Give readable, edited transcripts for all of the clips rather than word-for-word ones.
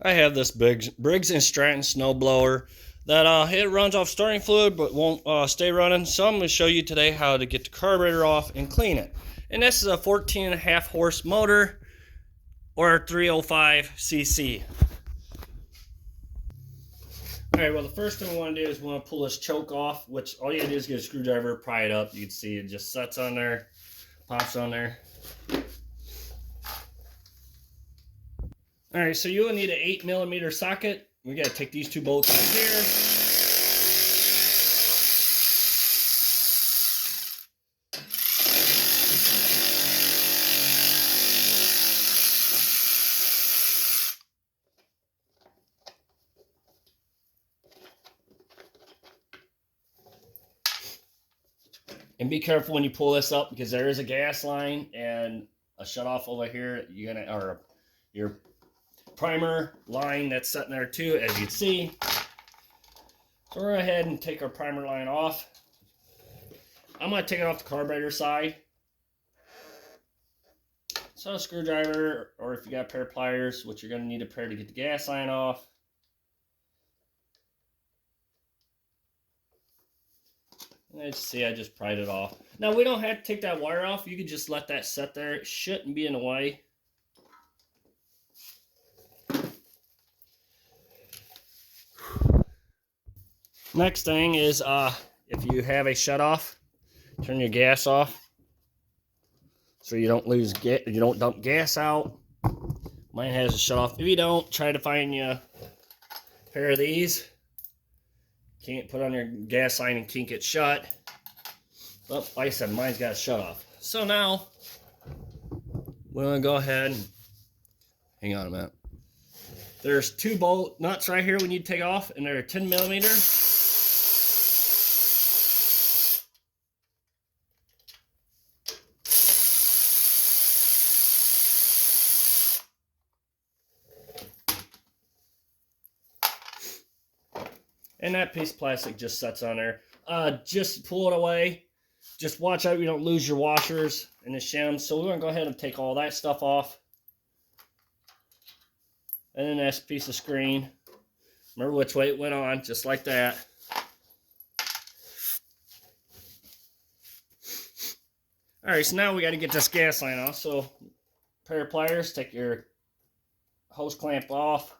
I have this Briggs Stratton snowblower that it runs off starting fluid but won't stay running. So I'm going to show you today how to get the carburetor off and clean it. And this is a 14.5 horse motor or 305 cc. Alright, well the first thing we want to do is we want to pull this choke off, which all you gotta do is get a screwdriver, pry it up. You can see it just sets on there, pops on there. Alright, so you will need an 8mm socket. We gotta take these two bolts out here. And be careful when you pull this up because there is a gas line and a shutoff over here. You're gonna, or your primer line that's sitting there too, as you can see. So we're gonna go ahead and take our primer line off. I'm gonna take it off the carburetor side. So a screwdriver, or if you got a pair of pliers, which you're gonna need a pair to get the gas line off. Let's see, I just pried it off. Now, we don't have to take that wire off. You can just let that sit there. It shouldn't be in the way. Next thing is, if you have a shutoff, turn your gas off so you don't lose gas, you don't dump gas out. Mine has a shutoff. If you don't, try to find you a pair of these. Can't put on your gas line and kink it shut. But like I said, mine's got a shut off. So now we're gonna go ahead and hang on a minute. There's two bolt nuts right here we need to take off, and they're 10mm. And that piece of plastic just sits on there. Just pull it away. Just watch out you don't lose your washers and the shims. So we're going to go ahead and take all that stuff off. And then that's a piece of screen. Remember which way it went on, just like that. Alright, so now we got to get this gas line off. So, pair of pliers, take your hose clamp off.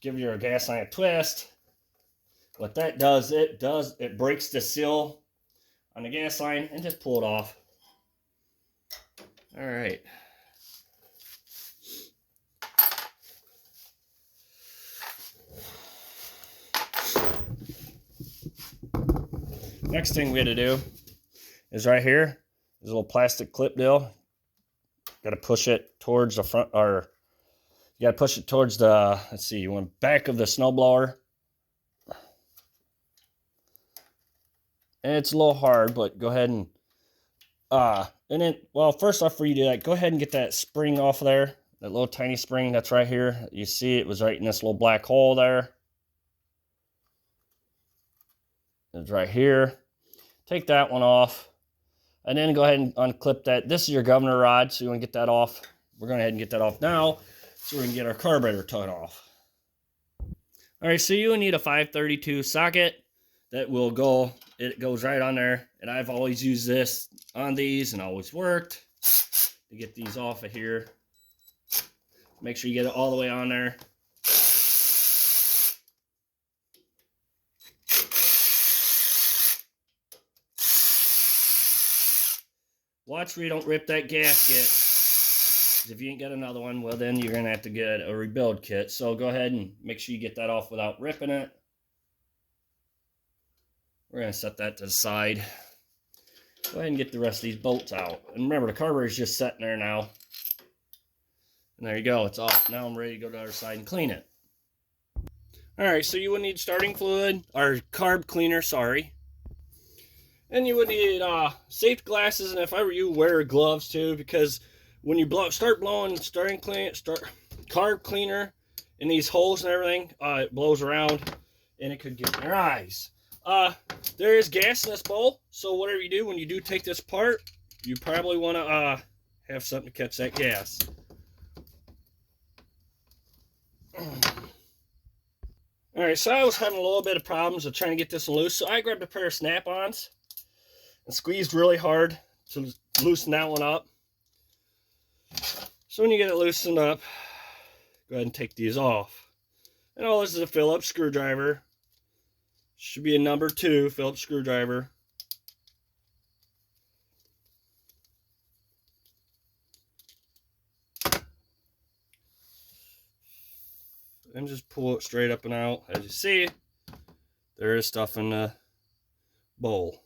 Give your gas line a twist. What that does, it breaks the seal on the gas line and just pull it off. All right. Next thing we got to do is right here. There's a little plastic clip deal. Got to push it towards the front, or you gotta push it towards the, let's see, you want back of the snowblower. And it's a little hard, but go ahead and then, well, first off, for you to do that, go ahead and get that spring off of there. That little tiny spring that's right here. You see it was right in this little black hole there. It's right here. Take that one off. And then go ahead and unclip that. This is your governor rod, so you want to get that off. We're going to go ahead and get that off now, so we can get our carburetor turned off. Alright, so you need a 532 socket that will go, it goes right on there. And I've always used this on these and always worked. To get these off of here, make sure you get it all the way on there. Watch where you don't rip that gasket. If you ain't got another one, well then you're going to have to get a rebuild kit. So go ahead and make sure you get that off without ripping it. We're going to set that to the side. Go ahead and get the rest of these bolts out. And remember, the carburetor's just sitting there now. And there you go, it's off. Now I'm ready to go to the other side and clean it. Alright, so you would need starting fluid, or carb cleaner, sorry. And you would need safety glasses, and if I were you, wear gloves too, because when you start blowing carb cleaner in these holes and everything, it blows around and it could get in your eyes. There is gas in this bowl, so whatever you do when you do take this apart, you probably want to have something to catch that gas. Alright, so I was having a little bit of problems with trying to get this loose, so I grabbed a pair of snap-ons and squeezed really hard to loosen that one up. So when you get it loosened up, go ahead and take these off. And all this is a Phillips screwdriver. Should be a number 2 Phillips screwdriver. And just pull it straight up and out. As you see, there is stuff in the bowl.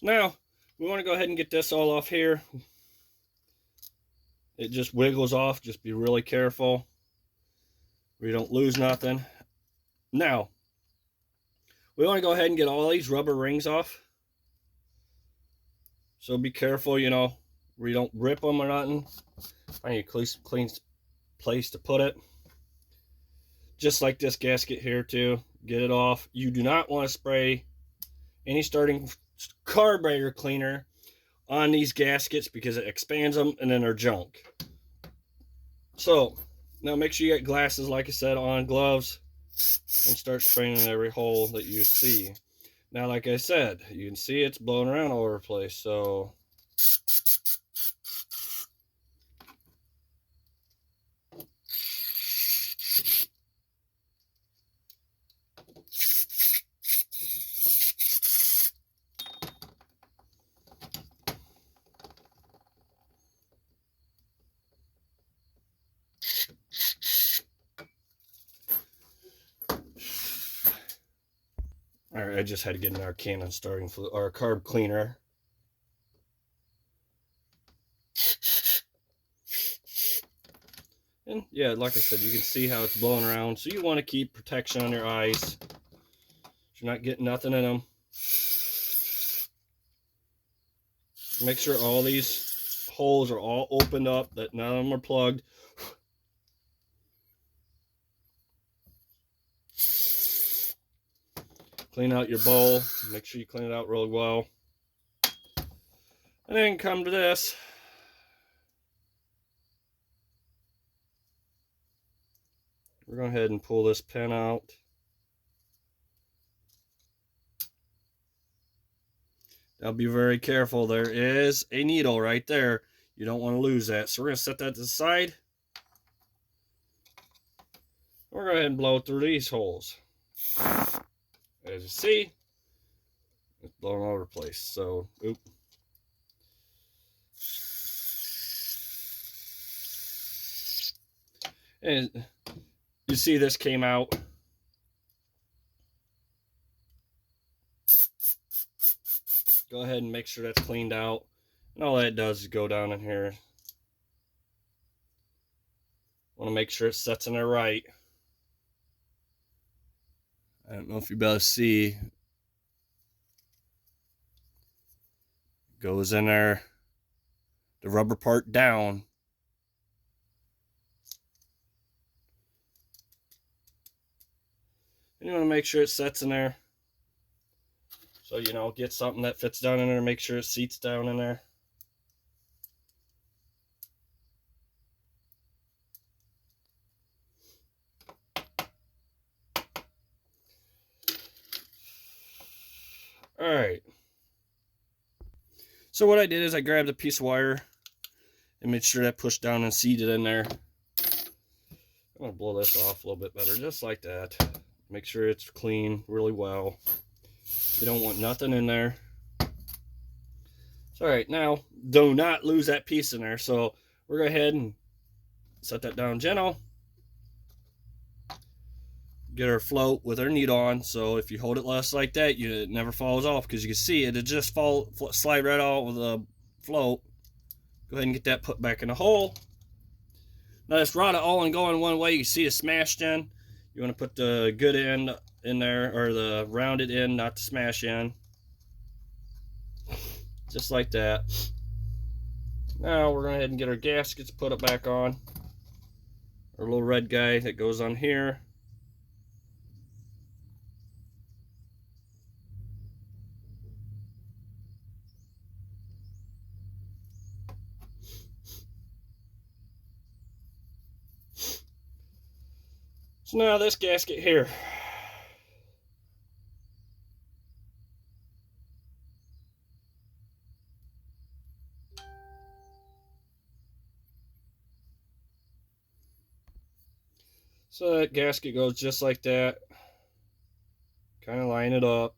Now, we want to go ahead and get this all off here. It just wiggles off. Just be really careful where you don't lose nothing. Now, we want to go ahead and get all these rubber rings off. So be careful, you know, where you don't rip them or nothing. Find a clean place to put it. Just like this gasket here too. Get it off. You do not want to spray any starting carburetor cleaner on these gaskets because it expands them and then they're junk. So now make sure you get glasses, like I said, on, gloves, and start spraying in every hole that you see. Now, like I said, you can see it's blowing around all over the place, so alright, I just had to get our Canon starting for our carb cleaner. And yeah, like I said, you can see how it's blowing around. So you want to keep protection on your eyes, so you're not getting nothing in them. Make sure all these holes are all opened up, that none of them are plugged. Clean out your bowl. Make sure you clean it out really well. And then come to this. We're going to go ahead and pull this pin out. Now be very careful. There is a needle right there. You don't want to lose that. So we're going to set that to the side. We're going to go ahead and blow through these holes. As you see, it's blowing all over the place. So, oop. And you see this came out. Go ahead and make sure that's cleaned out. And all that does is go down in here. Want to make sure it sets in there right. I don't know if you'll be able to see. Goes in there. The rubber part down. And you want to make sure it sets in there. So, you know, get something that fits down in there. Make sure it seats down in there. Alright. So what I did is I grabbed a piece of wire and made sure that pushed down and seated in there. I'm going to blow this off a little bit better, just like that. Make sure it's clean really well. You don't want nothing in there. So, alright, now do not lose that piece in there. So we're going to go ahead and set that down gentle. Get our float with our needle on, so if you hold it less like that, it never falls off, because you can see it just slide right out with the float. Go ahead and get that put back in the hole. Now this rod all going one way. You can see it's smashed in. You want to put the good end in there, or the rounded end, not the smash end. Just like that. Now we're going to go ahead and get our gaskets, put it back on. Our little red guy that goes on here. So now this gasket here. So that gasket goes just like that. Kind of line it up.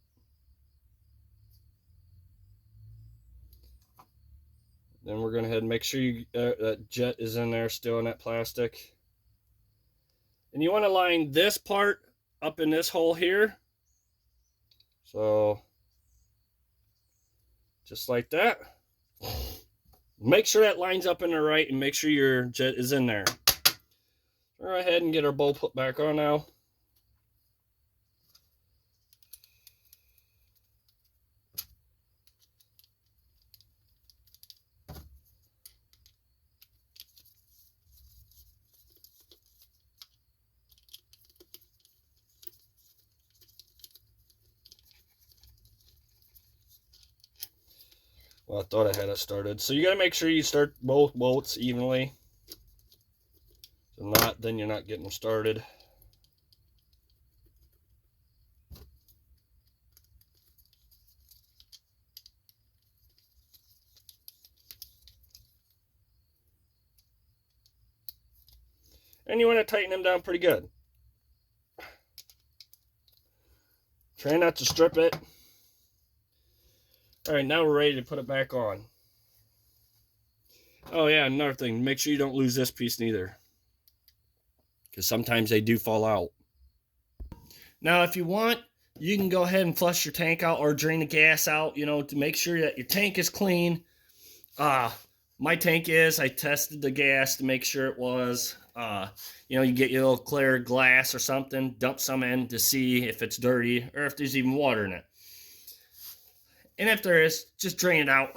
Then we're going to head and make sure that jet is in there still in that plastic. And you want to line this part up in this hole here. So just like that. Make sure that lines up in the right and make sure your jet is in there. Go ahead and get our bowl put back on now. Well, I thought I had it started. So you got to make sure you start both bolts evenly. If not, then you're not getting them started. And you want to tighten them down pretty good. Try not to strip it. All right, now we're ready to put it back on. Oh yeah, another thing, make sure you don't lose this piece neither, because sometimes they do fall out. Now if you want, you can go ahead and flush your tank out or drain the gas out, you know, to make sure that your tank is clean. My tank is, I tested the gas to make sure it was. You know, you get your little clear glass or something, dump some in to see if it's dirty or if there's even water in it. And if there is, just drain it out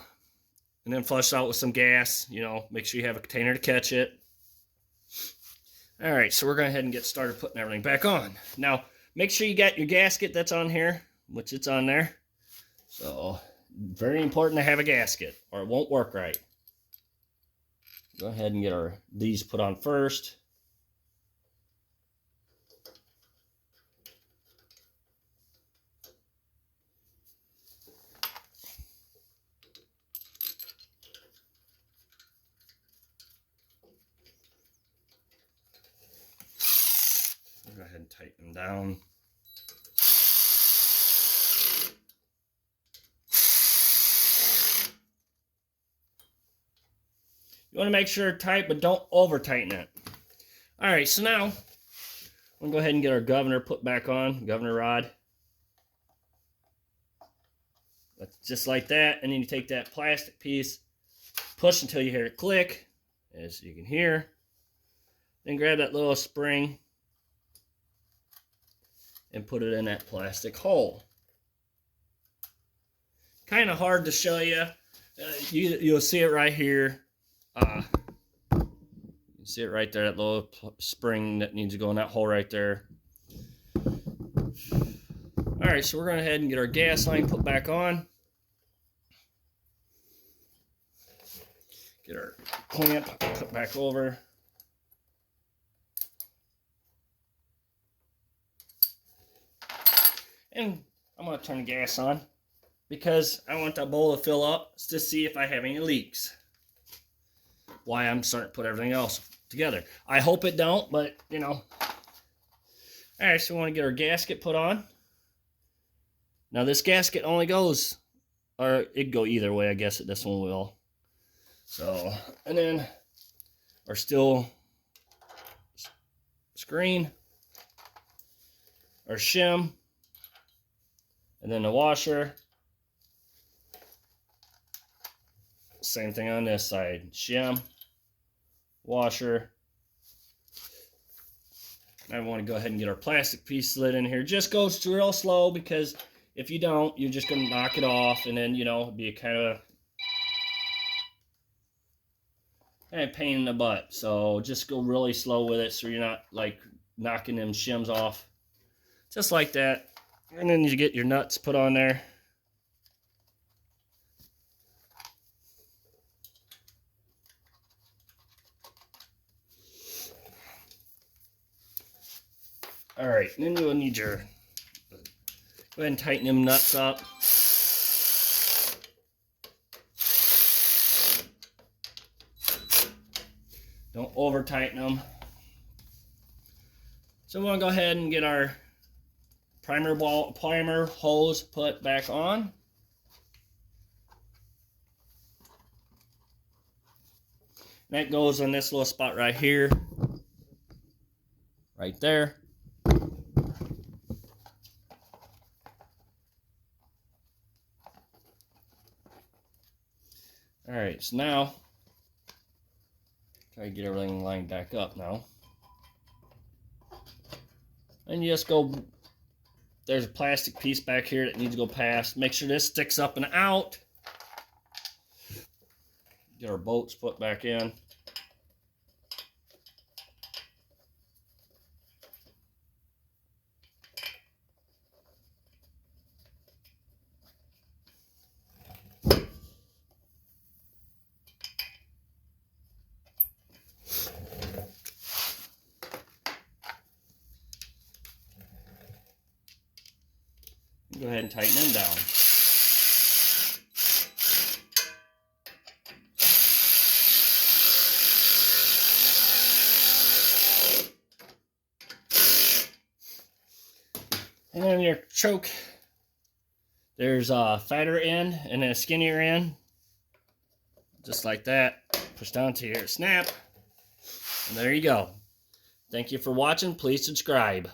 and then flush it out with some gas. You know, make sure you have a container to catch it. All right, so we're going to go ahead and get started putting everything back on. Now, make sure you got your gasket that's on here, which it's on there. So, very important to have a gasket or it won't work right. Go ahead and get these put on first. Go ahead and tighten them down. You want to make sure it's tight, but don't over tighten it. All right, so now we'll go ahead and get our governor put back on, governor rod. That's just like that, and then you take that plastic piece, push until you hear it click, as you can hear. Then grab that little spring and put it in that plastic hole. Kind of hard to show you. You'll see it right here. You see it right there, that little spring that needs to go in that hole right there. All right, so we're going to go ahead and get our gas line put back on. Get our clamp put back over. And I'm going to turn the gas on because I want that bowl to fill up to see if I have any leaks. Why I'm starting to put everything else together. I hope it don't, but you know. All right, so we want to get our gasket put on. Now this gasket only goes, or it can go either way, I guess this one will. So, and then our steel screen, our shim, and then the washer. Same thing on this side, shim, washer. I want to go ahead and get our plastic piece slid in here. Just goes real slow because if you don't, you're just going to knock it off and then, you know, it'd be a kind of pain in the butt. So just go really slow with it so you're not like knocking them shims off. Just like that. And then you get your nuts put on there. All right, then you'll need your, go ahead and tighten them nuts up. Don't over tighten them. So we want to go ahead and get our primer hose put back on. That goes in this little spot right here, right there. All right, so now try to get everything lined back up now. And you just go, there's a plastic piece back here that needs to go past. Make sure this sticks up and out. Get our bolts put back in. Go ahead and tighten them down. And then your choke, there's a fatter end and a skinnier end. Just like that. Push down to your snap. And there you go. Thank you for watching. Please subscribe.